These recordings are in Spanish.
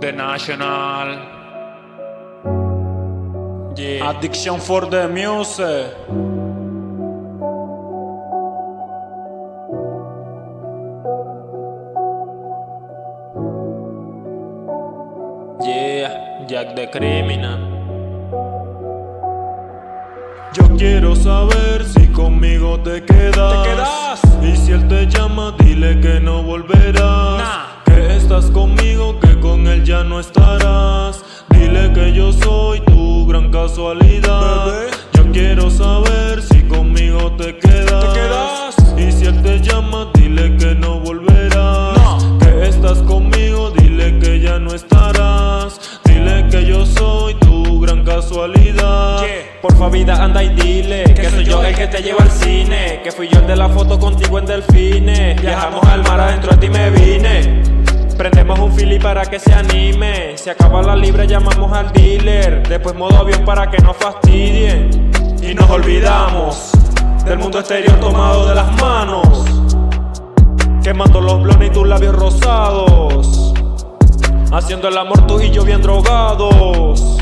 The National. Yeah. Addiction for the music. Yeah, Jack the Criminal. Yo quiero saber si conmigo te quedas. Y si él te llama, dile que no volverás. Que estás conmigo, que con él ya no estarás. Dile que yo soy tu gran casualidad. Bebé. Yo quiero saber si conmigo te quedas. Y si él te llama, dile que no volverás. Que estás conmigo, dile que ya no estarás. Dile que yo soy tu gran casualidad. Porfa vida anda y dile que soy yo el que te lleva al cine. Que fui yo el de la foto contigo en Delfines. Viajamos al mar adentro de ti me vine. Prendemos un fili para que se anime. Si acaba la libre llamamos al dealer. Después modo avión para que no fastidien. Y nos olvidamos del mundo exterior tomado de las manos. Quemando los blones y tus labios rosados. Haciendo el amor tú y yo bien drogados.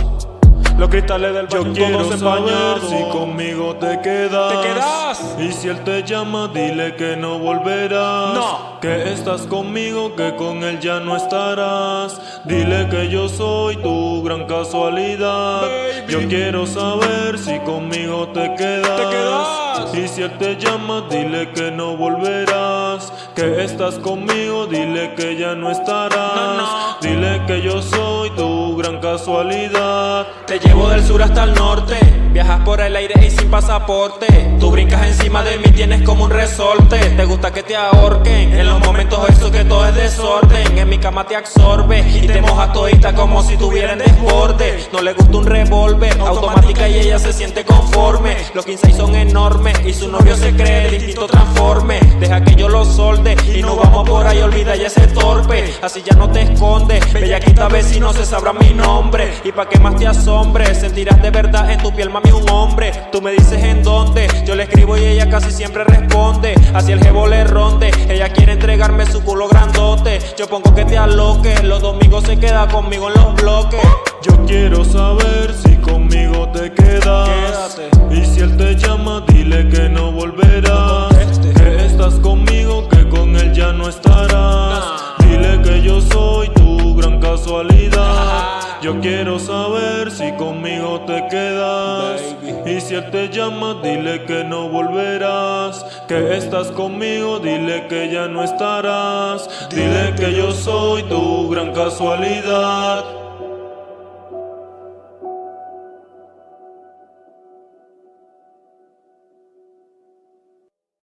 Los cristales del baño yo quiero todos saber empañados. si conmigo te quedas. Y si él te llama, dile que no volverás. Que estás conmigo, que con él ya no estarás. Dile que yo soy tu gran casualidad. Baby. Yo quiero saber si conmigo te quedas. Y si él te llama, dile que no volverás. Que estás conmigo, dile que ya no estarás. Dile que yo soy tu gran casualidad. Te llevo del sur hasta el norte. Viajas por el aire y sin pasaporte. Tú brincas encima de mí, tienes como un resorte. Te gusta que te ahorquen en los momentos esos que todo es desorden. En mi cama te absorbe y te mojas todita como si tuviera en desborde. No le gusta un revólver, automática y ella se siente conforme. Los 15 son enormes y su novio se cree el instinto transforme. Deja que yo lo solde y nos vamos por ahí, olvida ya ese torpe. Así ya no te escondes, bellaquita vecino se sabrá mi nombre. Y pa' que más te asombre, sentirás de verdad en tu piel mami un hombre. Tú me dices en dónde, yo le escribo y ella casi siempre responde. Así el jevo le ronde, ella quiere entregarme su culo grandote. Yo pongo que te aloques, los domingos se queda conmigo en los bloques. Yo quiero saber si conmigo te quedas. Y si él te llama, dile que no volverás. Que estás conmigo, que con él ya no estarás. Dile que yo soy tu gran casualidad. Yo quiero saber si conmigo te quedas. Y si él te llama, dile que no volverás. Que estás conmigo, dile que ya no estarás. Dile que yo soy tu gran casualidad.